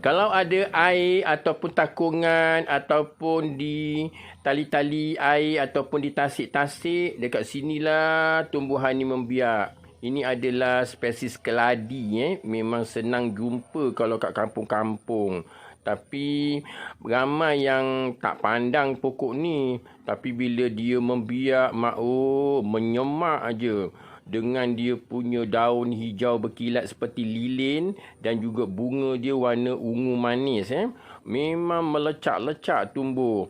Kalau ada air ataupun takungan ataupun di tali-tali air ataupun di tasik-tasik, dekat sinilah tumbuhan ni membiak. Ini adalah spesies keladi. Memang senang jumpa kalau kat kampung-kampung. Tapi ramai yang tak pandang pokok ni. Tapi bila dia membiak, menyemak aja. Dengan dia punya daun hijau berkilat seperti lilin dan juga bunga dia warna ungu manis. Memang melecak-lecak tumbuh.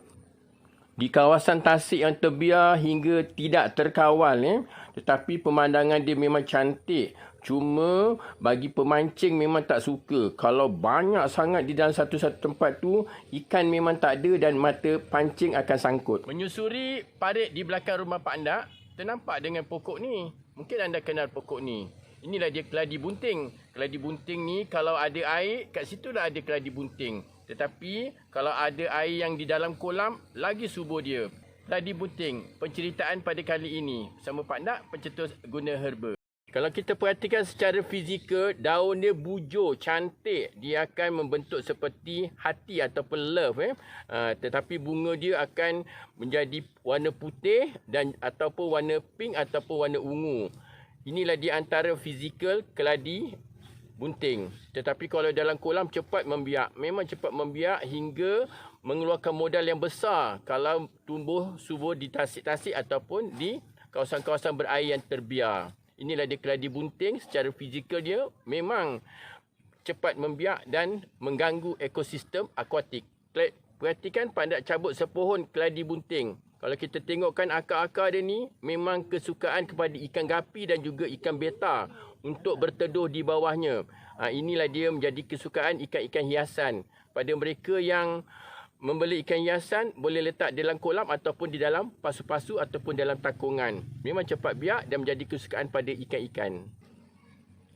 Di kawasan tasik yang terbiar hingga tidak terkawal. Tetapi pemandangan dia memang cantik. Cuma bagi pemancing memang tak suka. Kalau banyak sangat di dalam satu-satu tempat tu, ikan memang tak ada dan mata pancing akan sangkut. Menyusuri parit di belakang rumah Pak Andak, ternampak dengan pokok ni. Mungkin anda kenal pokok ni. Inilah dia keladi bunting. Keladi bunting ni kalau ada air, kat situlah ada keladi bunting. Tetapi kalau ada air yang di dalam kolam, lagi subur dia. Keladi bunting, penceritaan pada kali ini. Bersama Pak Andak, pencetus guna herba. Kalau kita perhatikan secara fizikal, daun dia bujur, cantik. Dia akan membentuk seperti hati ataupun love. Tetapi bunga dia akan menjadi warna putih dan ataupun warna pink ataupun warna ungu. Inilah di antara fizikal keladi bunting. Tetapi kalau dalam kolam cepat membiak. Memang cepat membiak hingga mengeluarkan modal yang besar kalau tumbuh subur di tasik-tasik ataupun di kawasan-kawasan berair yang terbiar. Inilah dia keladi bunting. Secara fizikal dia memang cepat membiak dan mengganggu ekosistem akuatik. Perhatikan Pak Andak cabut sepohon keladi bunting. Kalau kita tengokkan akar-akar dia ni, memang kesukaan kepada ikan gapi dan juga ikan beta untuk berteduh di bawahnya. Inilah dia menjadi kesukaan ikan-ikan hiasan. Pada mereka yang membeli ikan hiasan, boleh letak dalam kolam ataupun di dalam pasu-pasu ataupun dalam takungan. Memang cepat biak dan menjadi kesukaan pada ikan-ikan.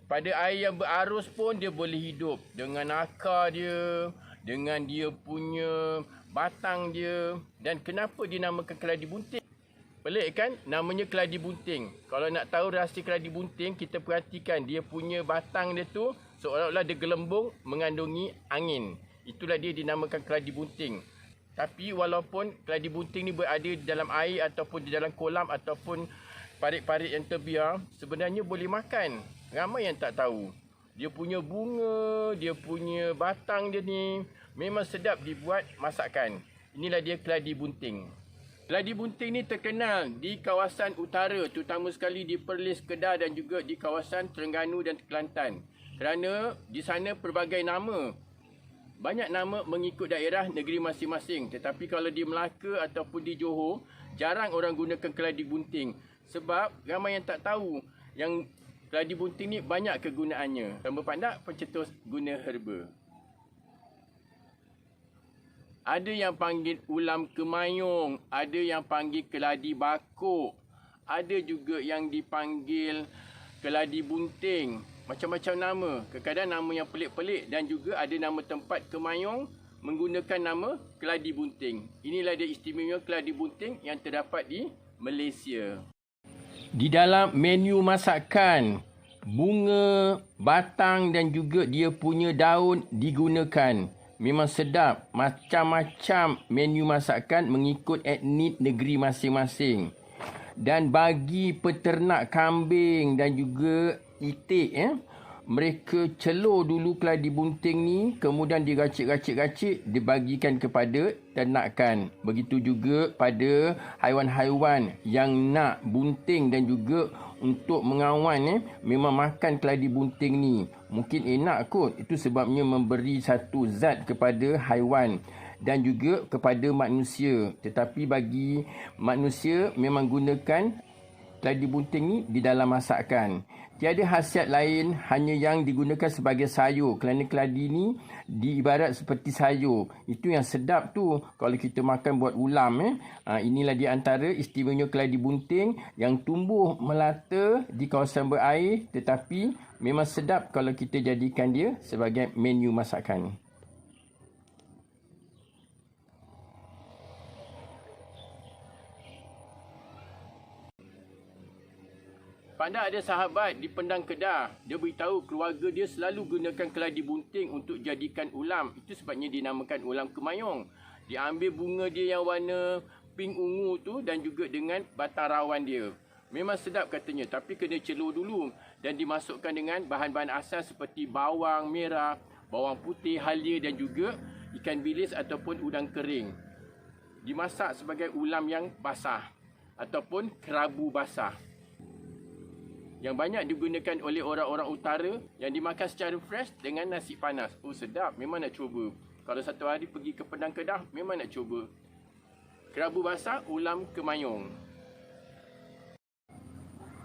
Pada air yang berarus pun dia boleh hidup. Dengan akar dia, dengan dia punya batang dia. Dan kenapa dinamakan keladi bunting? Pelik kan? Namanya keladi bunting. Kalau nak tahu rahsia keladi bunting, kita perhatikan dia punya batang dia tu seolah-olah dia gelembung mengandungi angin. Itulah dia dinamakan keladi bunting. Tapi walaupun keladi bunting ni berada di dalam air ataupun di dalam kolam ataupun parit-parit yang terbiar, sebenarnya boleh makan. Ramai yang tak tahu. Dia punya bunga, dia punya batang dia ni memang sedap dibuat masakan. Inilah dia keladi bunting. Keladi bunting ni terkenal di kawasan utara, terutama sekali di Perlis, Kedah dan juga di kawasan Terengganu dan Kelantan. Kerana di sana pelbagai nama. Banyak nama mengikut daerah negeri masing-masing. Tetapi kalau di Melaka ataupun di Johor, jarang orang gunakan keladi bunting. Sebab ramai yang tak tahu yang keladi bunting ni banyak kegunaannya. Tambah Pak Andak, pencetus guna herba. Ada yang panggil ulam kemayung, ada yang panggil keladi bakuk, ada juga yang dipanggil keladi bunting. Macam-macam nama. Kadang-kadang nama yang pelik-pelik dan juga ada nama tempat kemayung menggunakan nama keladi bunting. Inilah dia istimewa keladi bunting yang terdapat di Malaysia. Di dalam menu masakan, bunga, batang dan juga dia punya daun digunakan. Memang sedap. Macam-macam menu masakan mengikut etnik negeri masing-masing. Dan bagi peternak kambing dan juga itik, mereka celur dulu keladi bunting ni, kemudian diracik-racik-racik, dibagikan kepada ternakan. Begitu juga pada haiwan-haiwan yang nak bunting dan juga untuk mengawan, memang makan keladi bunting ni. Mungkin enak kot, itu sebabnya memberi satu zat kepada haiwan dan juga kepada manusia. Tetapi bagi manusia memang gunakan keladi bunting ni di dalam masakan. Tiada khasiat lain, hanya yang digunakan sebagai sayur. Kerana keladi ni diibarat seperti sayur. Itu yang sedap tu kalau kita makan buat ulam. Inilah di antara istimewanya keladi bunting yang tumbuh melata di kawasan berair. Tetapi memang sedap kalau kita jadikan dia sebagai menu masakan. Pada ada sahabat di Pendang Kedah, dia beritahu keluarga dia selalu gunakan keladi bunting untuk jadikan ulam. Itu sebabnya dinamakan ulam kemayung. Diambil bunga dia yang warna pink ungu tu dan juga dengan batang rawan dia. Memang sedap katanya, tapi kena celur dulu dan dimasukkan dengan bahan-bahan asal seperti bawang merah, bawang putih, halia dan juga ikan bilis ataupun udang kering. Dimasak sebagai ulam yang basah ataupun kerabu basah, yang banyak digunakan oleh orang-orang utara yang dimakan secara fresh dengan nasi panas. Oh sedap, memang nak cuba. Kalau satu hari pergi ke Pendang Kedah, memang nak cuba. Kerabu basah, ulam kemayung.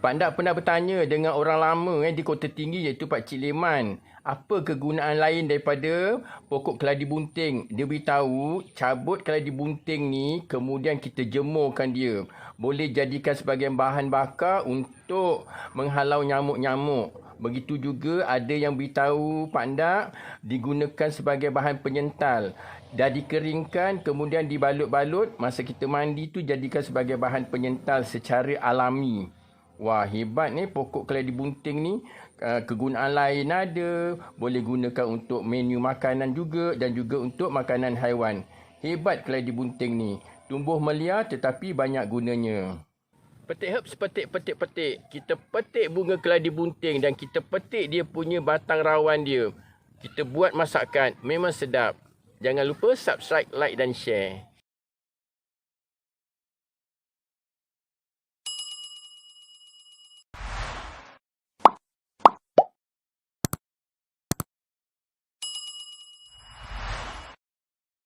Pandak pernah bertanya dengan orang lama di Kota Tinggi iaitu Pak Cik Leman. Apa kegunaan lain daripada pokok keladi bunting? Dia beritahu cabut keladi bunting ni kemudian kita jemurkan dia. Boleh jadikan sebagai bahan bakar untuk menghalau nyamuk-nyamuk. Begitu juga ada yang beritahu pandak digunakan sebagai bahan penyental. Dah dikeringkan kemudian dibalut-balut, masa kita mandi tu jadikan sebagai bahan penyental secara alami. Wah, hebat ni pokok keladi bunting ni. Kegunaan lain ada. Boleh gunakan untuk menu makanan juga dan juga untuk makanan haiwan. Hebat keladi bunting ni. Tumbuh meliar tetapi banyak gunanya. Petik herbs, petik. Kita petik bunga keladi bunting dan kita petik dia punya batang rawan dia. Kita buat masakan. Memang sedap. Jangan lupa subscribe, like dan share.